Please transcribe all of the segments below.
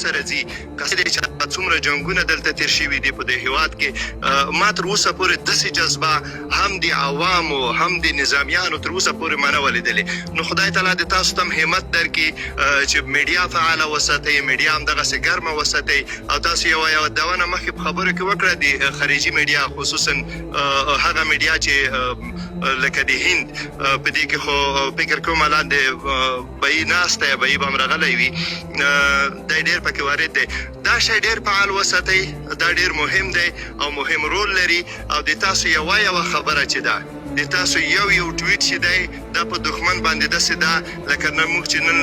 سره ځي که څومره جنګونه دلته تیر شوي دي په دې هیواد کې ما تر اوسه پورې داسې جذبه هم د عوامو هم د نظامیانو تر اوسه پورې ما نه ولیدلې. نو خدای تعالی د تاسو ته همت درکړي چې میډیا فعاله وساتئ، میډیا همدغسې ګرمه وساتئ. او تاسو یوه دونه مخکې په خبرو کې وکړه د خارجي میډیا خصوصا هغه میډیا چې لکه د هند په دې کې خو فکر کوم لاندې بهي ناسته یا بهي به هم راغلی وي دا ډېر پکې وارد دی. دا شی ډېر فعال وساتئ، دا ډېر مهم دی او مهم رول لري. او د تاسو یوه خبره چې ده د تاسو یو ټویټ چې دی دا په دښمن باندې داسې ده لکه نه موږ چې نن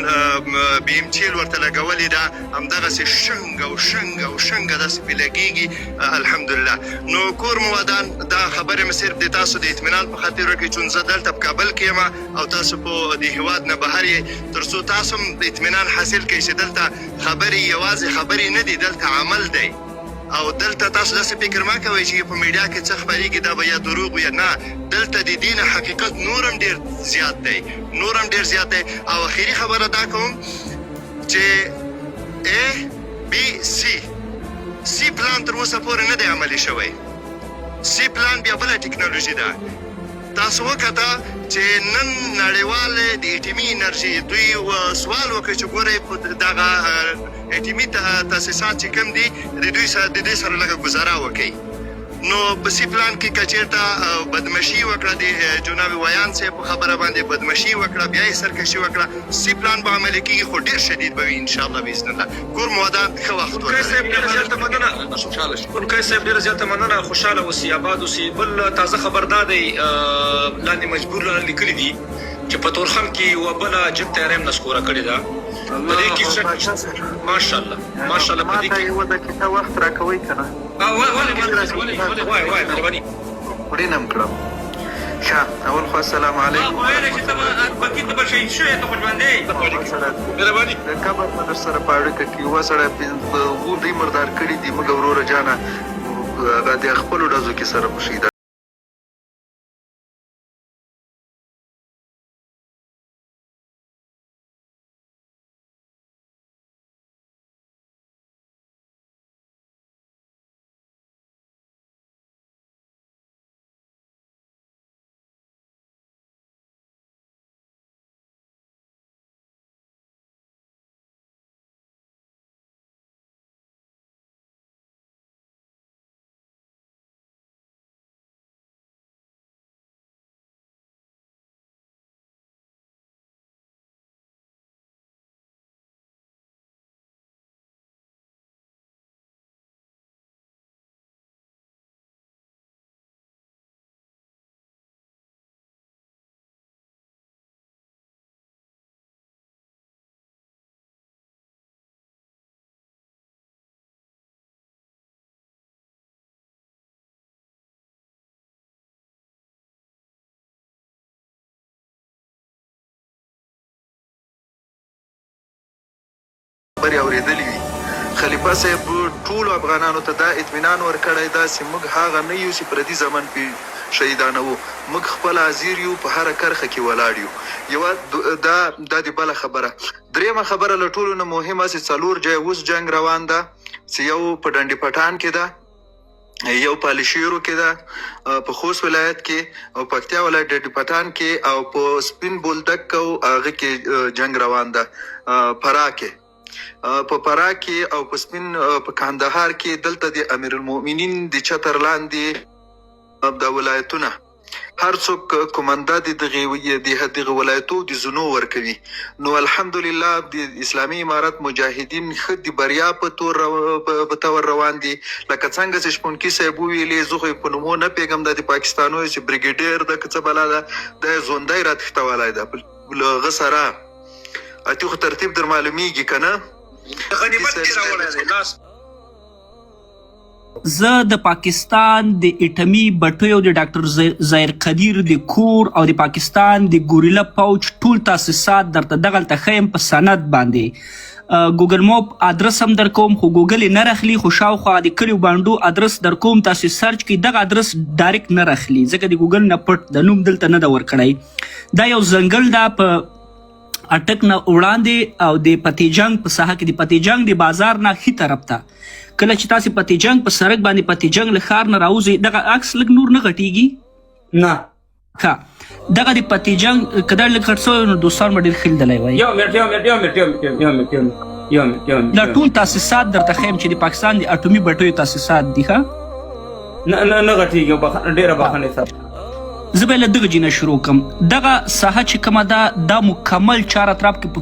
بیم چیل ورته لګولې ده همدغسې شنګه داسې پرې لګېږي الحمدلله. نو کور مو ودان دا خبرې مې صرف د تاسو د اطمینان په خاطر وکړئ چې زه دلته په کابل کې یم او تاسو په د هېواد نه بهر یې تر څو تاسو هم اطمینان حاصل کړئ چې دلته خبرې یوازې خبرې نه دي، دلته عمل دی. او دلته تاسو داسې فکر مه کوئ چې په میډیا کې څه خپرېږي دا به یا دروغ وي یا نه، دلته د دې نه حقیقت نور هم ډېر زیات دی. او اخري خبره دا کوم چې ABC پلان تر اوسه پورې نه دی عملي شوی. C پلان بیا بله ټکنالوژي ده. تاسو وکړه چې نن نړیوال د اټومي انرژي دوی سوال وکړي چې ګورئ په دغه اټومي تاسیسات چې کوم دي د دوی سره لږه ګزاره وکړئ. نو په سی پلان کې که چېرته بدمشي وکړه د جناب ویان صاحب په خبره باندې بدمشي وکړه بیا یې سرکشي وکړه سی پلان به عملي کېږي خو ډېر شدید به وي انشاءالله باذن الله. کور مو ودان ښه وخت ونکي صاحب ډېره زیاته مننه، خوشحاله اوسئ، آباد اوسئ. بل تازه خبر دا دی لاندې مجبور لیکلي دي چې په تورخم کې یوه بله جب تیاره هم نسکوره کړې ده. په دې کې ماشاءالله په دې کې یوه دقیقه وخت راکوئ که نه وای مهرباني وړینه م کړم. ښه اول خو السلام علیکم د کبر په در سره په اړیکه کې یوه سړی دوی مردار کړي دي موږ وروره جانه هغه د خپلو ډزو کې سره په شي خبرې اورېدلې وي. خلیفه صاحب ټولو افغانانو ته دا اطمینان ورکړی ده چې موږ هغه نه یو چې پردي زمن پې شهیدانوو، موږ خپل حاضر یو، په هره کرښه کې ولاړ یو. یوه دا د بله خبره. درېیمه خبره له ټولو نه مهمه چې 4 ځایه اوس جنګ روان ده، چې یو په ډنډي پټان کې ده، یو په الشیرو کې ده، په خوست ولایت کې او پکتیا ولایت ډنډي پټان کې او په سپین بولدک او هغه کې جنگ روان ده. فراه کې په فراه کې او په سپین په کندهار کې دلته د امیر المؤمنین د چتر لاندې د ولایتونه هر څوک کومنده د دغه ولایتو د زونو ورکوي. نو الحمدلله د اسلامي امارت مجاهدین ښه د بریا په تور روان دي. لکه څنګه چې شپونکي صاحب وویلې زه خو یې په نومو نه پوهېږم، دا د پاکستانو چې بریګیډیر ده که څه بلا ده دا یې ژوندی راتښتولی ده له هغه سره اتي خو ترتیب در معلومیږي که نه. زه د پاکستان د اټمي بټیو د ډاکټر ظاهر قدیر د کور او د پاکستان د ګوریلا پوچ ټول تاسیسات درته دغلته ښیم په سند باندې. ګوګل ماپ ادرس هم در کوم خو ګوګل یې نه رخلي، خو شاوخوا د کلیو بانډو ادرس در کوم، تاسو سرچ کړئ دغه ادرس ډایرکټ نه رخلي ځکه د ګوګل نه پټ د نوم دلته نه ده ورکړی. دا یو ځنګل ده په اټک نه وړاندې او د پتیجنګ په ساحه کې د پتیجنګ د بازار نه ښي طرف ته کله چې تاسې پتیجنګ په سړک باندې پتیجنګ له ښار نه راوځئ دغه عکس لږ نور نه غټیږي نه ښه دغه د پتیجنګ که دا لږ غټ شوی نو دوستان به ډېر ښیلدلی وایي دا ټول تاسیسات درته ښیم چې د پاکستان د اټومي بټیو تاسیسات دي ښه نه غټیږي ډېره بخښنې صاحب زه به یې له دغه جینه شروع کړم دغه ساحه چې کومه ده دا مکمل چار اطراف کې په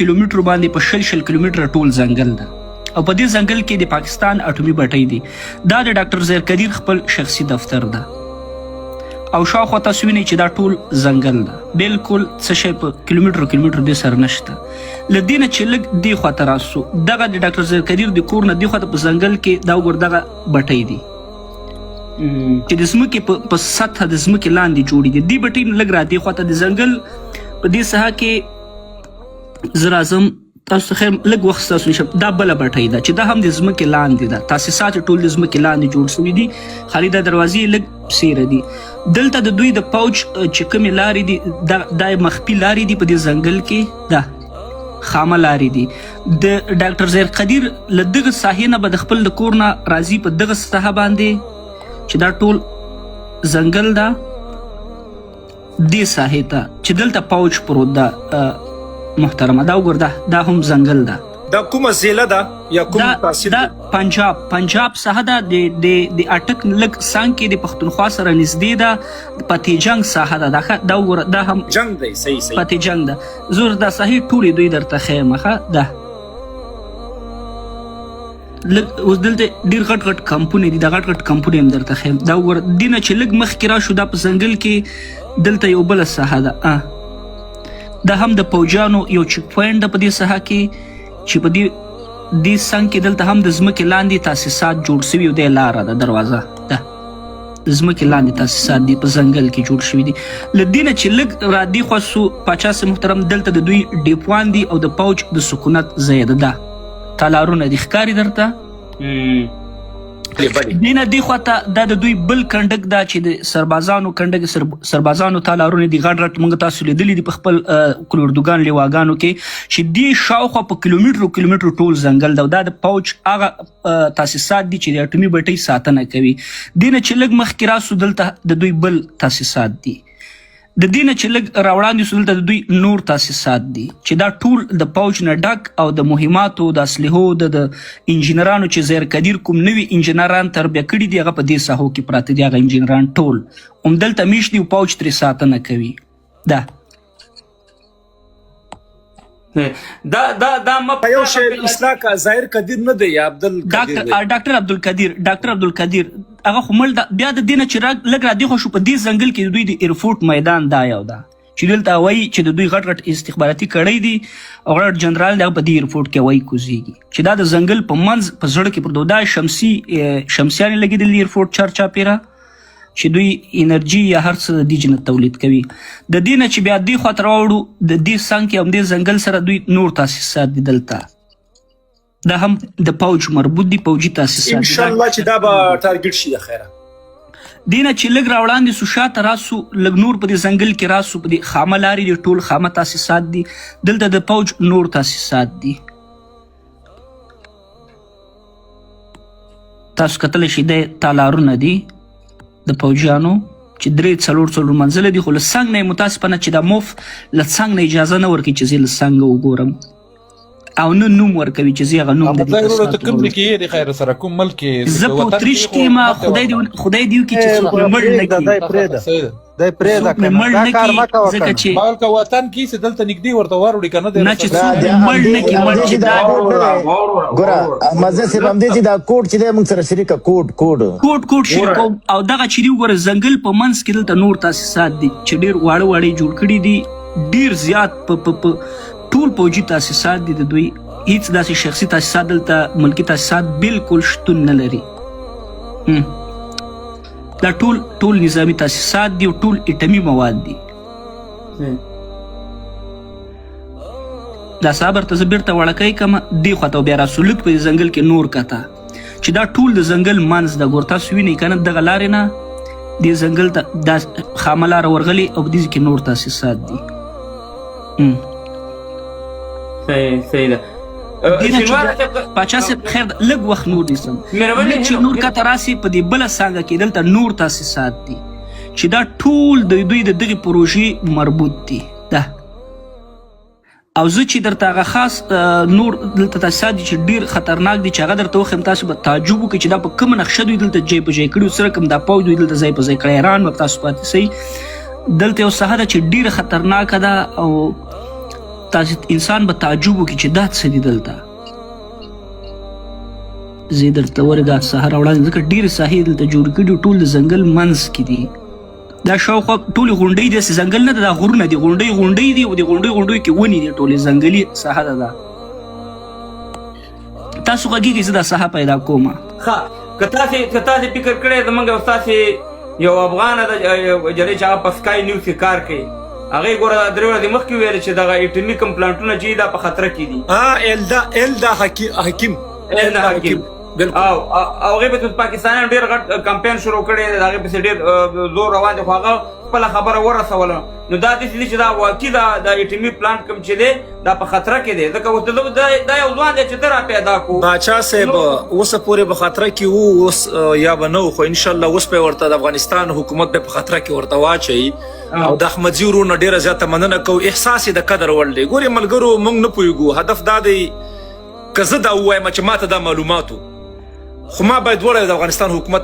کیلومتر باندې په شل کیلومتره ټول ځنګل ده او په دې ځنګل کې د پاکستان اټومي بټۍ دي دا د ډاکټر زهیر قدیر خپل شخصي دفتر ده او شاوخوا تاسو وینئ چې دا ټول ځنګل ده بالکل څه شی په کیلومتر دې سره نشته له دې نه چې لږ دې خواته راسو دغه د ډاکټر زهیر قدیر د کور نه دې خواته په ځنګل کې دا وګوره دغه بټۍ دي چې د ځمکې په سطحه د ځمکې لاندې جوړې دي دې بټۍ نه لږ را دې خواته د ځنګل په دې ساحه کې زه راځم تاسو ته خیر لږ وخت ستاسو نشم دا بله بټۍ ده چې دا هم د ځمکې لاندې ده تاسیسات ټول د ځمکې لاندې جوړ شوي دي خالي دا دروازې لږ سیره دي دلته د دوی د پوج چې کومې لارې دي دا مخفي لارې دي په دې ځنګل کې ده خامه لارې دي د ډاکټر زهیر قدیر له دغه ساحې نه به د خپل د کور نه راځي په دغه ساحه باندې چې دا ټول ځنګل ده دې ساحې ته چې دلته پوج پروت ده محترمه دا وګوره دا هم ځنګل ده دا کومه ضلع ده یا کوم تحصیل دا پنجاب ساحه ده د اټک لږ څنګ کې د پښتونخوا سره نږدې ده پتیجنګ ساحه ده دا وګوره دا هم جنگ دی صحیح پتیجنګ ده زور دا ساحې ټولې دوی درته ښیم ښه ده اوس دلته ډېر غټ کمپونه دي دا غټ کمپونه هم درته ښیم دا وګوره دې نه چې لږ مخکې راشو دا په ځنګل کې دلته یو بله ساحه ده دا هم د پوجانو یو چیک پوینټ ده په دې ساحه کې چې په دې څنګ کې دلته هم د ځمکې لاندې تاسیسات جوړ شوي او دی لاره ده دروازه ده د ځمکې لاندې تاسیسات دي په ځنګل کې جوړ شوي دي له دې نه چې لږ را دې خوا سو پاچا صاحب محترم دلته د دوی ډیپوان دي او د پوج د سکونت ځای ده تالارونه دي ښکاري درته دې نه دې خواته دا د دوی بل کنډک ده چې د سربازانو کنډک سربازانو تالارونه دي غټ موږ تاسو لیدلي دي په خپل کلوردوګان لیواګانو کې چې دې شاوخوا په کیلومتر ټول ځنګل ده او دا د پوج هغه تاسیسات دي چې د اټومي بټۍ ساتنه کوي دې نه چې لږ مخکې راسو دلته د دوی بل تاسیسات دي د دې نه چې لږ راوړاندې سو دلته د دوی نور تاسیسات دي چې دا ټول د پوج نه ډک او د مهماتو د اسلحو د انجینرانو چې زهیر قدیر کوم نوي انجینران تربیه کړي دي هغه په دې ساحو کې پراته دي هغه انجینران ټول همدلته میشت دي او پوج ترې ساتنه کوي دا یو شی اصلاح کا ظاهر قدیر نه دی یا ډاکټر عبدالقدیر هغه خو مړ ده بیا د دې نه چې لږ را دې خوا شو په دې ځنګل کې د دوی د ایرفورټ میدان دا یو ده چې دلته وایي چې د دوی غټ استخباراتي کړۍ دي او غټ جنرال دی هغه په دې ایرفورټ کې وایي کوزیږي چې دا د ځنګل په منځ په زړه کې پر دا شمسیانې لګېدلي ایرفورټ چارچاپېره چې دوی انرژي یا هر څه د دې نه تولید کوي د دې نه چې بیا دې خواته راوړو د دې څنګ کې همدې ځنګل سره دوی نور تاسیسات دي دلته دا هم د پوج مربوط دي پوجي تاسیسات انشاءالله چې دا به ټارګټ شي د خیره دې نه چې لږ راوړاندې سو شاته راسو لږ نور په دې ځنګل کې راسو په دې خامه لارې دي ټول خامه تاسیسات دي دلته د پوج نور تاسیسات دي تاسو کتلی شئ دی تالارونه دي د پوجیانو چې 3-4 منزله دي خو له څنګ نه یې متاسفانه چې دا موف له څنګ نه اجازه نه ورکوي چې زه له څنګه وګورم او نه نوم ورکوي چې زه هغه نوم د دې کوم کې د خیر سره کوم ملک زه په اتریش کې ما خدای دې وکړي چې څوک مړ نه کړي دای پرېدا کنه دا کار ما کوه ځکه چې مال کا وطن کې څه دلته نږدې ورته وروړي کنه نه چې څوک مړ نه کړي مړ چې دا ګوره مزه سي باندې چې دا کوډ چې موږ سره شریکه کوډ شریکو او دغه چې وګوره ځنګل په منځ کې دلته نور تاسیسات دي چې ډېر واړه جوړ کړي دي ډېر زیات په ټول پوجي تاسیسات دي د دوی هیڅ داسې شخصي تاسیسات دلته ملکي تاسیسات بالکل شتون نه لري دا ټول نظامي تاسیسات دي او ټول اټمي مواد دي دا صابر ته زه بیرته وړکی کړم دې خواته بیا راسو لږ په ځنګل کې نور کته چې دا ټول د ځنګل منځ ده ګور تاسو وینئ که نه دغه لارې نه دې ځنګل ته دا خامه لاره ورغلې او په دې کې نور تاسیسات دي صحیح ده پاچا صاحب خیر لږ وخت نور نیسم مهرباني چې نور کته راسي په دې بله څانګه کې دلته نور تاسیسات دي چې دا ټول د دوی د دغې پروژې مربوط دي ده او زه چې درته هغه خاص نور دلته تاسیسات دي چې ډېر خطرناک دي چې هغه درته وښیم تاسو به تعجب وکړئ چې دا په کومه نقشه دوی دلته ځای په ځای کړي څه رقم دا پوځ دوی دلته ځای په ځای کړی حیران به تاسو پاتې سئ دلته یو ساحه ده چې ډېره خطرناکه ده او تاسو انسان به تعجب وکړي چې دا څه دي دلته زه درته ورګه سهار وړاندې ځکه ډېرې ساحې دلته جوړ کړي ټول د ځنګل منځ کې دي دا شاوخوا ټولې غونډۍ داسې ځنګل نه ده دا غرونه دي غونډۍ دي او د غونډیو کې ونې دي ټولې ځنګلي ساحه ده دا تاسو غږیږئ زه دا ساحه پیدا کومه ښه که تاسې فکر کړی زموږ یو ستاسې یو افغانه ده جلۍ چې هغه په سکای نیوز کې کار کوي هغې ګوره 3 ورځې مخکې ویل چې دغه ایټمي کوم پلانټونه چې دا په خطره کې دي الدا حکیم او هغې پسې پاکستانیانو ډېر غټ کمپین شروع کړی دی د هغې پسې ډېر زور روان دی خو هغه خپله خبره ورسوله نو دا داسې دي چې دا واقعي د ایټمي پلانټ کوم چې دی دا په خطره کې دی ځکه اوس دا یو ځوان دی چې ته را پیدا کړو باچا صاحب اوسه پورې په خطره کې وو اوس یا به نه خو انشاءالله اوس به ورته د افغانستان حکومت به په خطره کې ورته واچوي او د احمدزي ورونه ډېره زیاته مننه کوو احساس یې د قدر وړ دی ګورې ملګرو موږ نه پوهېږو هدف دا دی که زه دا ووایم چې ماته دا معلومات خو ما باید وړی د افغانستان حکومت ته